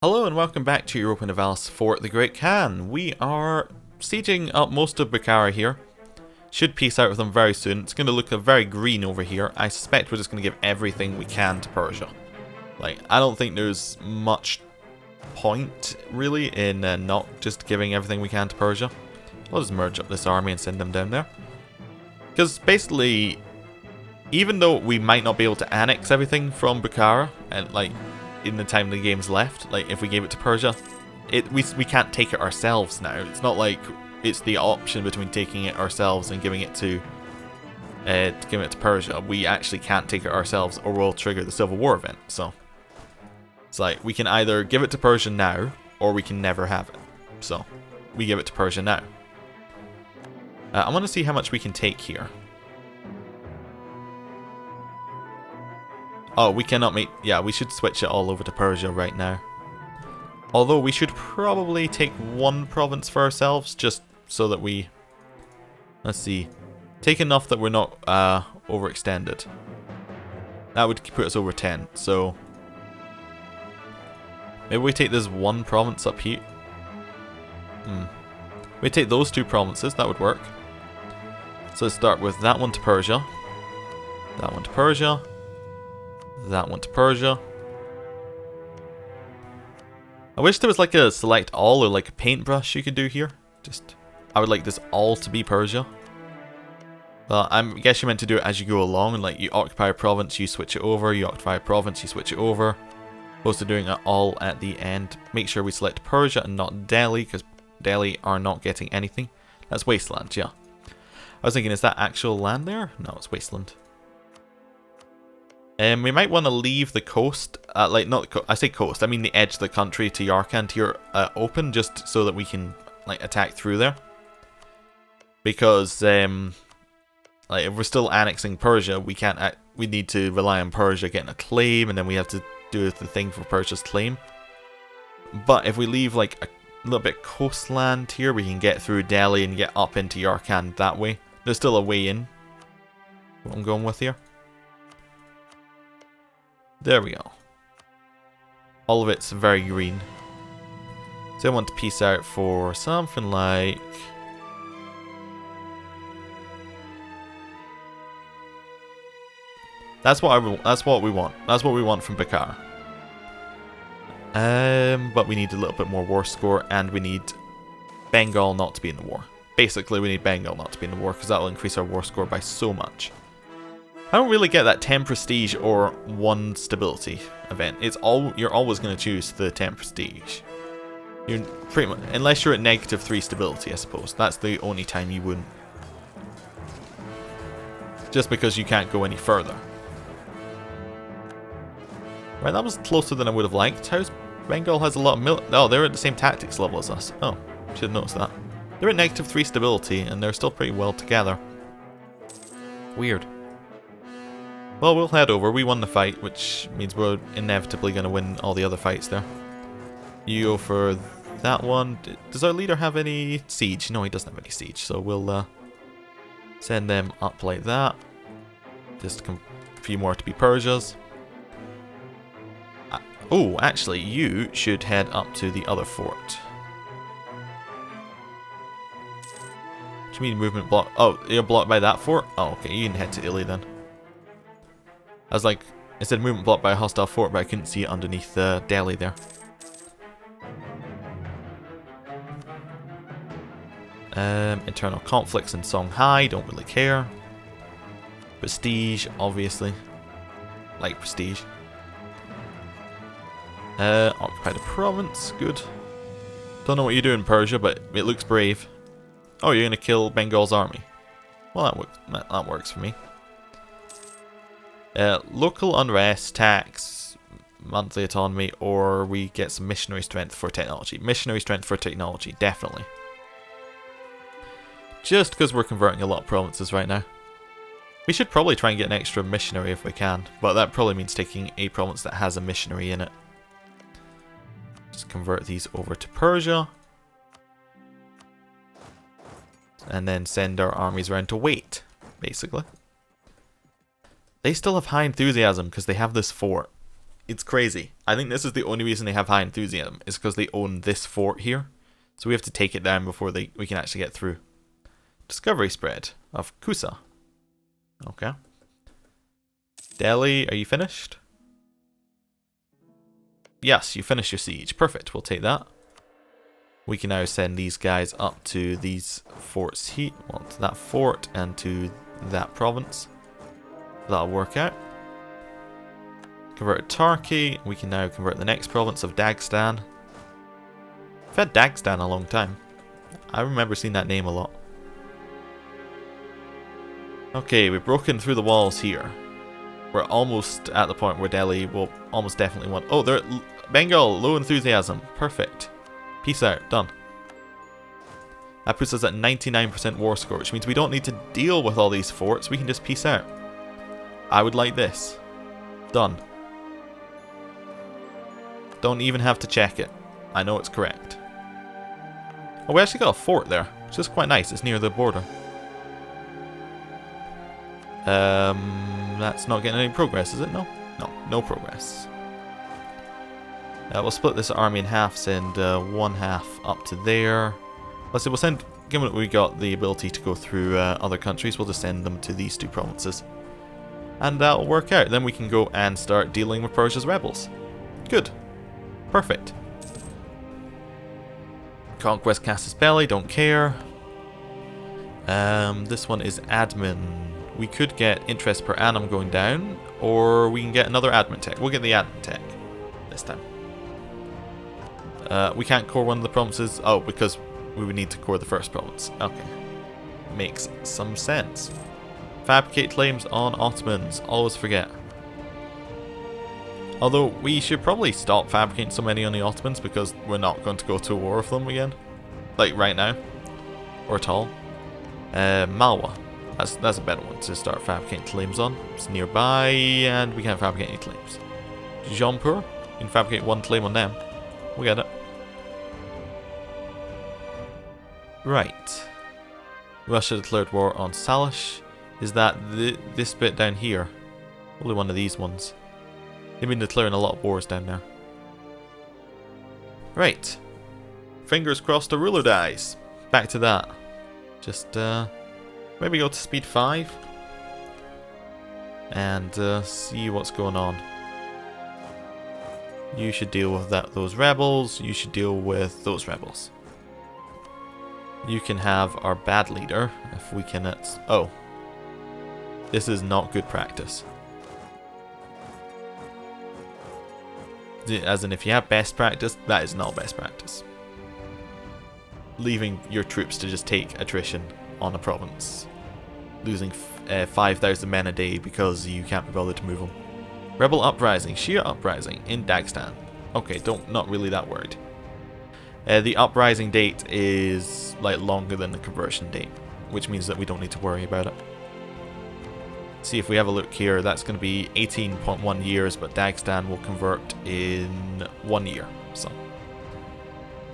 Hello and welcome back to Europa Universalis IV, the Great Khan. We are sieging up most of Bukhara here. Should peace out with them very soon. It's going to look very green over here. I suspect we're just going to give everything we can to Persia. I don't think there's much point, really, in not just giving everything we can to Persia. I'll just merge up this army and send them down there. Because basically, even though we might not be able to annex everything from Bukhara, and in the time the game's left, if we gave it to Persia, we can't take it ourselves now. It's not like it's the option between taking it ourselves and giving it to Persia. We actually can't take it ourselves, or we'll trigger the Civil War event. So it's like we can either give it to Persia now, or we can never have it. So we give it to Persia now. I want to see how much we can take here. Oh, we cannot make... Yeah, we should switch it all over to Persia right now. Although we should probably take one province for ourselves, just so that we... Let's see. Take enough that we're not overextended. That would put us over 10, so... Maybe we take this one province up here. We take those two provinces, that would work. So let's start with that one to Persia. That one to Persia. That one to Persia. I wish there was a select all or a paintbrush you could do here. I would like this all to be Persia. Well, I guess you're meant to do it as you go along, and you occupy a province, you switch it over, you occupy a province, you switch it over. Opposed to doing it all at the end. Make sure we select Persia and not Delhi, because Delhi are not getting anything. That's wasteland, yeah. I was thinking, is that actual land there? No, it's wasteland. We might want to leave the coast, I say coast, I mean the edge of the country to Yarkand here open, just so that we can attack through there. Because if we're still annexing Persia, we need to rely on Persia getting a claim, and then we have to do the thing for Persia's claim. But if we leave a little bit coastland here, we can get through Delhi and get up into Yarkand that way. There's still a way in. What I'm going with here. There we go. All of it's very green. So I want to peace out for something like... That's what we want. That's what we want from Bukhara. But we need a little bit more war score, and we need Bengal not to be in the war. Basically, we need Bengal not to be in the war, because that will increase our war score by so much. I don't really get that 10 prestige or 1 stability event. You're always going to choose the 10 prestige. You're pretty much, unless you're at -3 stability, I suppose. That's the only time you wouldn't. Just because you can't go any further. Right, that was closer than I would have liked. How's Bengal has a lot of oh, they're at the same tactics level as us. Oh, should have noticed that. They're at -3 stability, and they're still pretty well together. Weird. Well, we'll head over. We won the fight, which means we're inevitably going to win all the other fights there. You go for that one. Does our leader have any siege? No, he doesn't have any siege, so we'll send them up like that. Just a few more to be Persia's. Oh, actually, you should head up to the other fort. What do you mean movement block? Oh, you're blocked by that fort? Oh, okay, you can head to Italy then. I was like, it said movement blocked by a hostile fort, but I couldn't see it underneath Delhi there. Internal conflicts in Songhai, don't really care. Prestige, obviously. Like prestige. Occupy the province, good. Don't know what you do in Persia, but it looks brave. Oh, you're going to kill Bengal's army. Well, that works for me. Local unrest, tax, monthly autonomy, or we get some missionary strength for technology. Missionary strength for technology, definitely. Just because we're converting a lot of provinces right now. We should probably try and get an extra missionary if we can, but that probably means taking a province that has a missionary in it. Just convert these over to Persia. And then send our armies around to wait, basically. They still have high enthusiasm because they have this fort. It's crazy. I think this is the only reason they have high enthusiasm, is because they own this fort here. So we have to take it down before we can actually get through. Discovery spread of Kusa. Okay. Delhi, are you finished? Yes, you finished your siege. Perfect, we'll take that. We can now send these guys up to these forts here. Well, to that fort and to that province. That'll work out. Converted Turkey. We can now convert the next province of Dagestan. I've had Dagestan a long time. I remember seeing that name a lot. Okay, we've broken through the walls here. We're almost at the point where Delhi will almost definitely want... Oh, they're... Bengal, low enthusiasm. Perfect. Peace out. Done. That puts us at 99% war score, which means we don't need to deal with all these forts. We can just peace out. I would like this. Done. Don't even have to check it. I know it's correct. Oh, we actually got a fort there, which is quite nice. It's near the border. That's not getting any progress, is it? No? No, no progress. We'll split this army in half, send one half up to there. Let's see, we'll send, given that we got the ability to go through other countries, we'll just send them to these two provinces. And that'll work out. Then we can go and start dealing with Persia's rebels. Good. Perfect. Conquest Cassispelli, don't care. This one is admin. We could get interest per annum going down, or we can get another admin tech. We'll get the admin tech this time. We can't core one of the provinces. Oh, because we would need to core the first province. Okay. Makes some sense. Fabricate claims on Ottomans. Always forget. Although, we should probably stop fabricating so many on the Ottomans because we're not going to go to war with them again. Like, right now. Or at all. Malwa. That's a better one to start fabricating claims on. It's nearby, and we can't fabricate any claims. Jaunpur, you can fabricate one claim on them. We'll get it. Right. Russia declared war on Salish. Is that this bit down here? Probably one of these ones. They've been declaring a lot of wars down there. Right. Fingers crossed the ruler dies. Back to that. Just, maybe go to speed 5. And, see what's going on. You should deal with those rebels. You should deal with those rebels. You can have our bad leader, if we can... Oh. This is not good practice. As in, if you have best practice, that is not best practice. Leaving your troops to just take attrition on a province. Losing 5,000 men a day because you can't be bothered to move them. Rebel uprising, Shia uprising in Dagestan. Okay, not really that worried. The uprising date is like longer than the conversion date, which means that we don't need to worry about it. See, if we have a look here, that's going to be 18.1 years, but Dagestan will convert in 1 year. So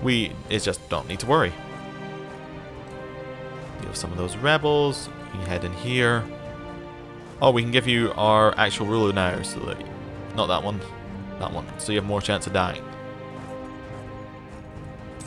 we just don't need to worry. You have some of those rebels. You can head in here. Oh, we can give you our actual ruler now, so that not that one, that one. So you have more chance of dying.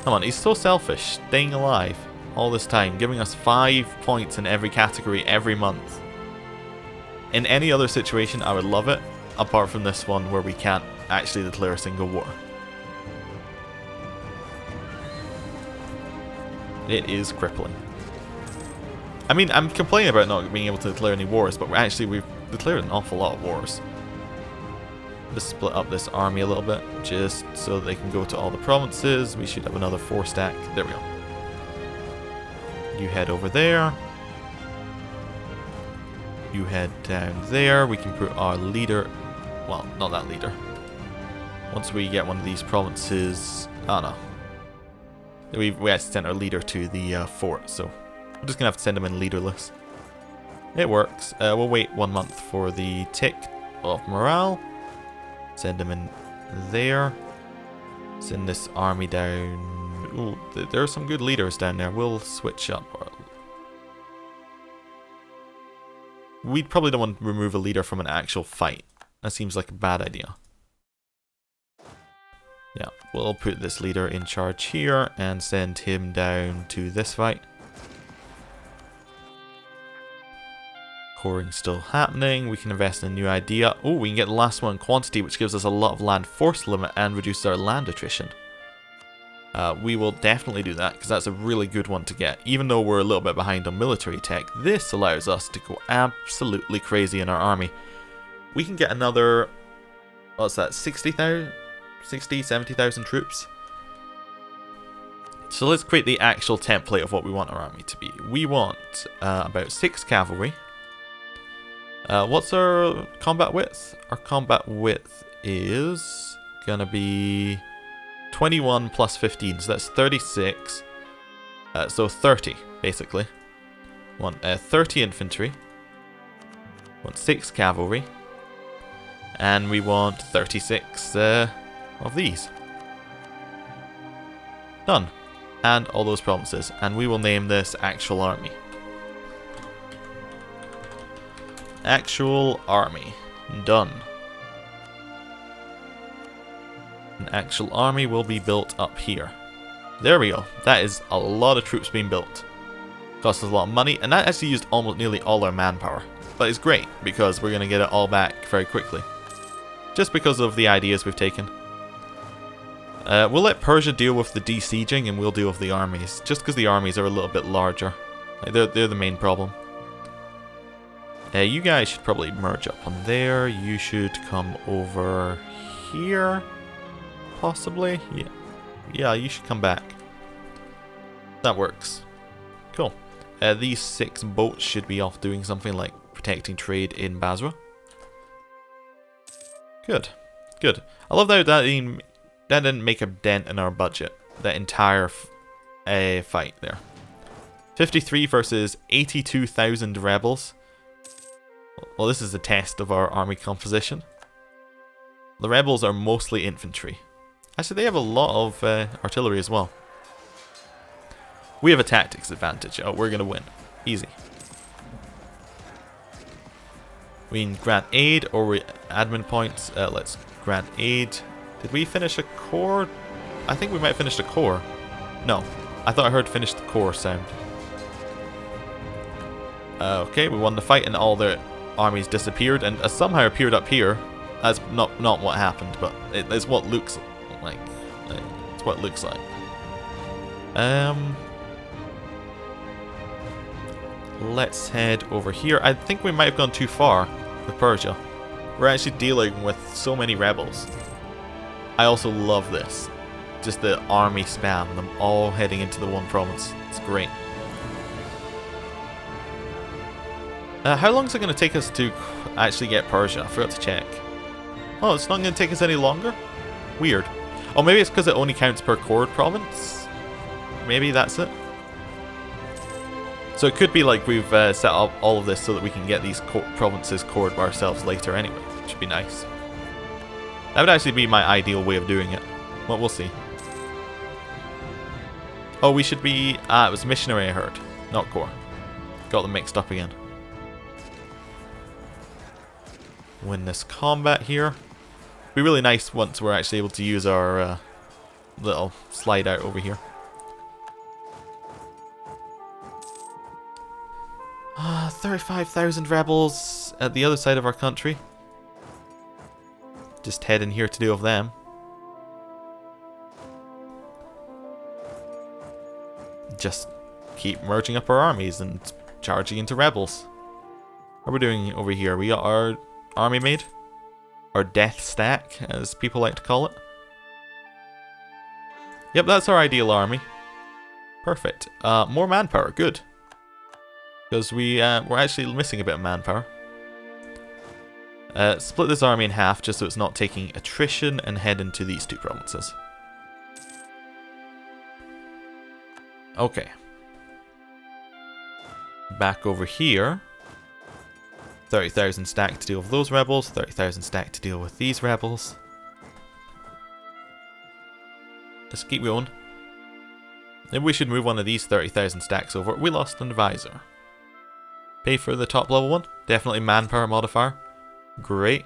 Come on, he's so selfish, staying alive all this time, giving us 5 points in every category every month. In any other situation, I would love it, apart from this one where we can't actually declare a single war. It is crippling. I mean, I'm complaining about not being able to declare any wars, but we've declared an awful lot of wars. Just split up this army a little bit, just so that they can go to all the provinces. We should have another 4 stack. There we go. You head over there. You head down there. We can put our leader... Well, not that leader. Once we get one of these provinces... Oh, no. We had to send our leader to the fort, so... We're just going to have to send him in leaderless. It works. We'll wait 1 month for the tick of morale. Send him in there. Send this army down. Ooh, there are some good leaders down there. We'll switch up. We probably don't want to remove a leader from an actual fight. That seems like a bad idea. we'll put this leader in charge here and send him down to this fight. Coring still happening. We can invest in a new idea. Oh, we can get the last one in quantity, which gives us a lot of land force limit and reduces our land attrition. We will definitely do that, because that's a really good one to get. Even though we're a little bit behind on military tech, this allows us to go absolutely crazy in our army. We can get another, what's that, 60,000? 60, 70,000 troops. So let's create the actual template of what we want our army to be. We want about 6 cavalry. What's our combat width? Our combat width is gonna be 21 plus 15, so that's 36. So 30, basically. We want 30 infantry. We want 6 cavalry. And we want 36 of these. Done. And all those provinces. And we will name this Actual Army. Actual Army. Done. An actual army will be built up here. There we go. That is a lot of troops being built. Costs us a lot of money, and that actually used almost nearly all our manpower. But it's great, because we're going to get it all back very quickly. Just because of the ideas we've taken. We'll let Persia deal with the desieging, and we'll deal with the armies. Just because the armies are a little bit larger. Like they're the main problem. You guys should probably merge up on there. You should come over here. Possibly. Yeah, you should come back. That works. Cool. These 6 boats should be off doing something like protecting trade in Basra. Good. Good. I love that didn't make a dent in our budget. That entire fight there. 53 versus 82,000 rebels. Well, this is a test of our army composition. The rebels are mostly infantry. Actually, they have a lot of artillery as well. We have a tactics advantage. Oh, we're going to win. Easy. We can grant aid or admin points. Let's grant aid. Did we finish a core? I think we might have finished a core. No. I thought I heard finish the core sound. Okay, we won the fight and all the armies disappeared and somehow appeared up here. That's not what happened, but it's what looks like. It's what it looks like. Let's head over here. I think we might have gone too far with Persia. We're actually dealing with so many rebels. I also love this. Just the army spam, them all heading into the one province. It's great. How long is it going to take us to actually get Persia? I forgot to check. Oh, it's not going to take us any longer? Weird. Oh, maybe it's because it only counts per core province? Maybe that's it? So it could be like we've set up all of this so that we can get these provinces cored by ourselves later anyway, which would be nice. That would actually be my ideal way of doing it. Well, we'll see. Oh, we should be... it was missionary I heard, not core. Got them mixed up again. Win this combat here. Be really nice once we're actually able to use our little slide out over here. 35,000 rebels at the other side of our country. Just head in here to deal with them. Just keep merging up our armies and charging into rebels. What are we doing over here? We got our army made? Or death stack, as people like to call it. Yep, that's our ideal army. Perfect. More manpower, good. Because we're actually missing a bit of manpower. Split this army in half just so it's not taking attrition and head into these 2 provinces. Okay. Back over here. 30,000 stack to deal with those rebels, 30,000 stack to deal with these rebels. Just keep going. Maybe we should move one of these 30,000 stacks over. We lost an advisor. Pay for the top level one. Definitely manpower modifier. Great.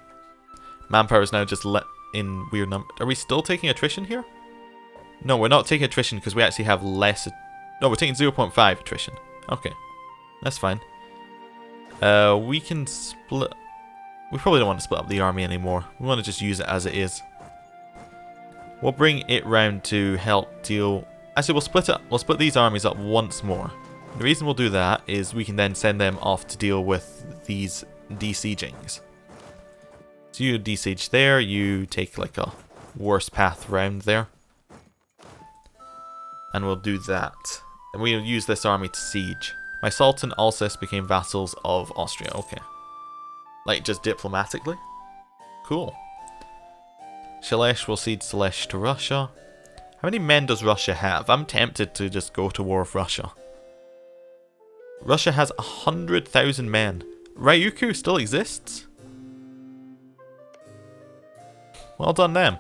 Manpower is now just let in weird numbers. Are we still taking attrition here? No, we're not taking attrition because we actually have less... No, we're taking 0.5 attrition. Okay. That's fine. We can split... We probably don't want to split up the army anymore. We want to just use it as it is. We'll bring it round to help deal... Actually, we'll split it. We'll split these armies up once more. The reason we'll do that is we can then send them off to deal with these desiegings. So you desiege there, you take like a worse path round there. And we'll do that. And we'll use this army to siege. My Sultan Alsace became vassals of Austria. Okay. Like, just diplomatically? Cool. Shalesh will cede Shalesh to Russia. How many men does Russia have? I'm tempted to just go to war with Russia. Russia has 100,000 men. Ryukyu still exists? Well done them.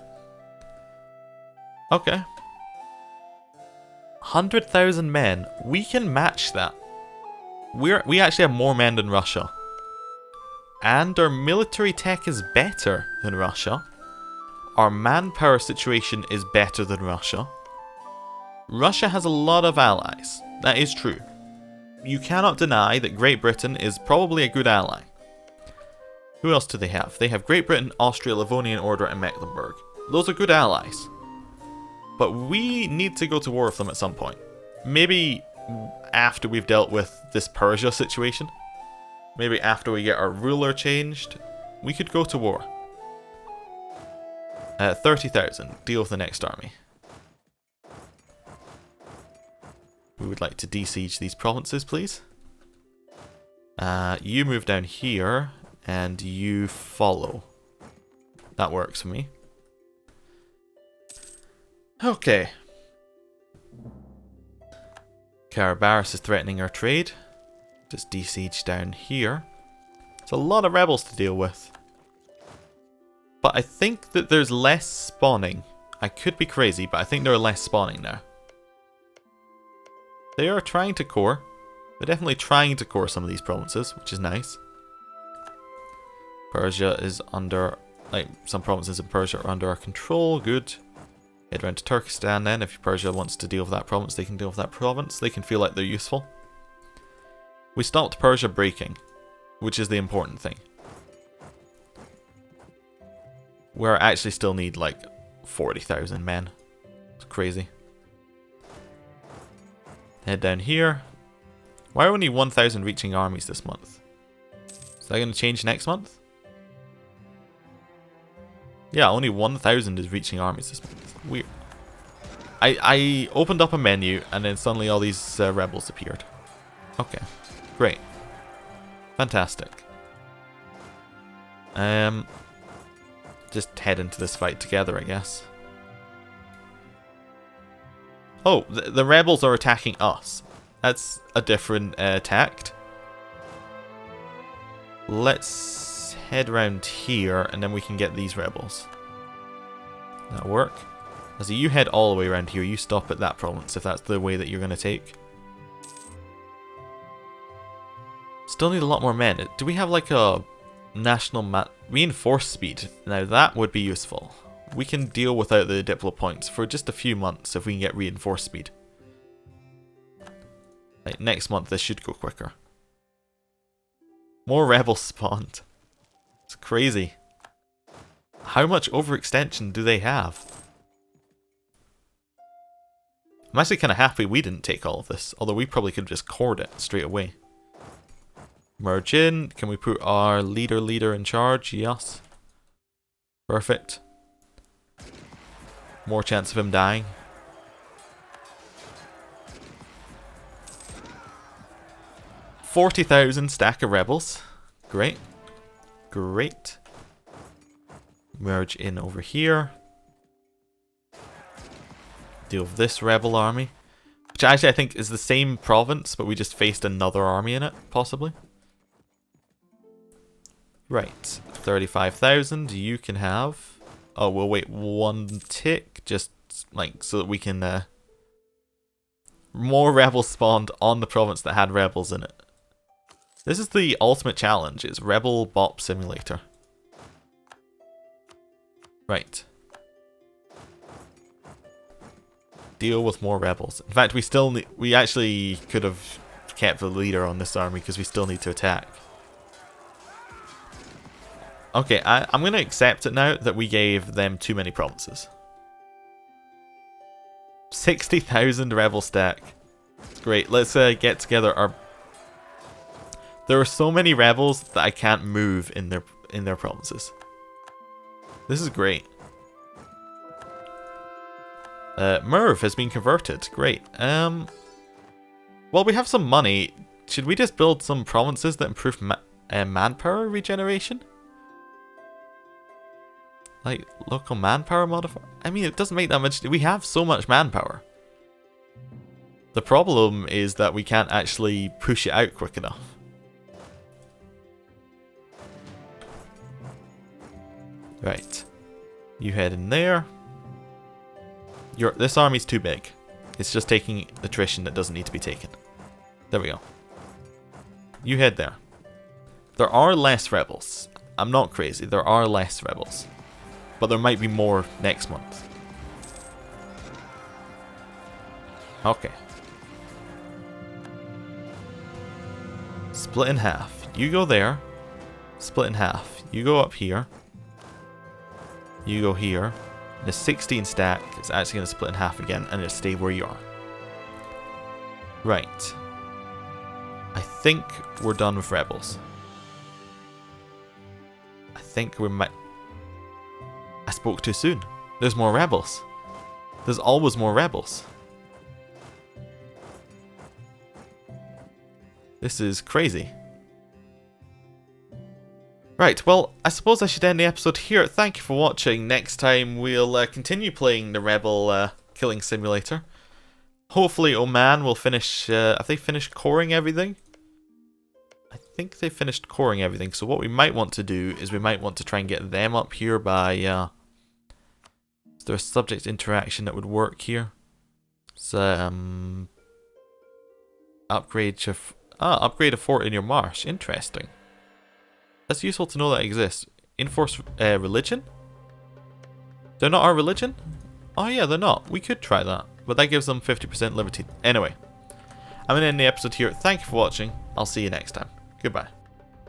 Okay. 100,000 men. We can match that. We actually have more men than Russia. And our military tech is better than Russia. Our manpower situation is better than Russia. Russia has a lot of allies. That is true. You cannot deny that Great Britain is probably a good ally. Who else do they have? They have Great Britain, Austria, Livonian Order, and Mecklenburg. Those are good allies. But we need to go to war with them at some point. Maybe after we've dealt with this Persia situation. Maybe after we get our ruler changed. We could go to war. 30,000. Deal with the next army. We would like to desiege these provinces, please. You move down here, and you follow. That works for me. Okay. Carabaris is threatening our trade. Just desiege down here. It's a lot of rebels to deal with. But I think that there's less spawning. I could be crazy, but I think there are less spawning now. They are trying to core. They're definitely trying to core some of these provinces, which is nice. Persia is under... Like, some provinces in Persia are under our control. Good. Head round to Turkestan then. If Persia wants to deal with that province, they can deal with that province. They can feel like they're useful. We stopped Persia breaking, which is the important thing. We actually still need like 40,000 men. It's crazy. Head down here. Why are only 1,000 reaching armies this month? Is that going to change next month? Yeah, only 1,000 is reaching armies this month. Weird. I opened up a menu and then suddenly all these rebels appeared. Okay, great. Fantastic. Just head into this fight together, I guess. Oh, the rebels are attacking us. That's a different tact. Let's head around here and then we can get these rebels. That'll work. So you head all the way around here. You stop at that province if that's the way that you're going to take. Still need a lot more men. Do we have like a national reinforced speed? Now that would be useful. We can deal without the Diplo points for just a few months if we can get reinforced speed. Like next month this should go quicker. More rebels spawned. It's crazy. How much overextension do they have? I'm actually kind of happy we didn't take all of this, although we probably could have just cored it straight away. Merge in. Can we put our leader in charge? Yes. Perfect. More chance of him dying. $40,000 stack of rebels. Great. Great. Merge in over here. Deal with this rebel army. Which actually I think is the same province, but we just faced another army in it, possibly. Right. 35,000 you can have. Oh, we'll wait one tick, just like so that we can... more rebels spawned on the province that had rebels in it. This is the ultimate challenge, it's Rebel Bop Simulator. Right. deal with more rebels. In fact, we actually could have kept the leader on this army because we still need to attack. Okay, I'm going to accept it now that we gave them too many provinces. 60,000 rebel stack. It's great. Let's get together our... There are so many rebels that I can't move in their provinces. This is great. Merv has been converted. Great. Well, we have some money. Should we just build some provinces that improve manpower regeneration? Like, local manpower modifier? I mean, it doesn't make that much... We have so much manpower. The problem is that we can't actually push it out quick enough. Right. You head in there. This army's too big. It's just taking attrition that doesn't need to be taken. There we go. You head there. There are less rebels. I'm not crazy. There are less rebels. But there might be more next month. Okay. Split in half. You go there. Split in half. You go up here. You go here. The 16 stack is actually going to split in half again and it'll stay where you are. Right. I think we're done with rebels. I think we might... I spoke too soon. There's more rebels. There's always more rebels. This is crazy. Right, well, I suppose I should end the episode here. Thank you for watching. Next time we'll continue playing the Rebel Killing Simulator. Hopefully Oman will finish... have they finished coring everything? I think they finished coring everything. So what we might want to do is we might want to try and get them up here by... is there a subject interaction that would work here? So, upgrade a fort in your marsh. Interesting. That's useful to know that exists. Enforce religion? They're not our religion? Oh yeah, they're not. We could try that. But that gives them 50% liberty. Anyway, I'm going to end the episode here. Thank you for watching. I'll see you next time. Goodbye.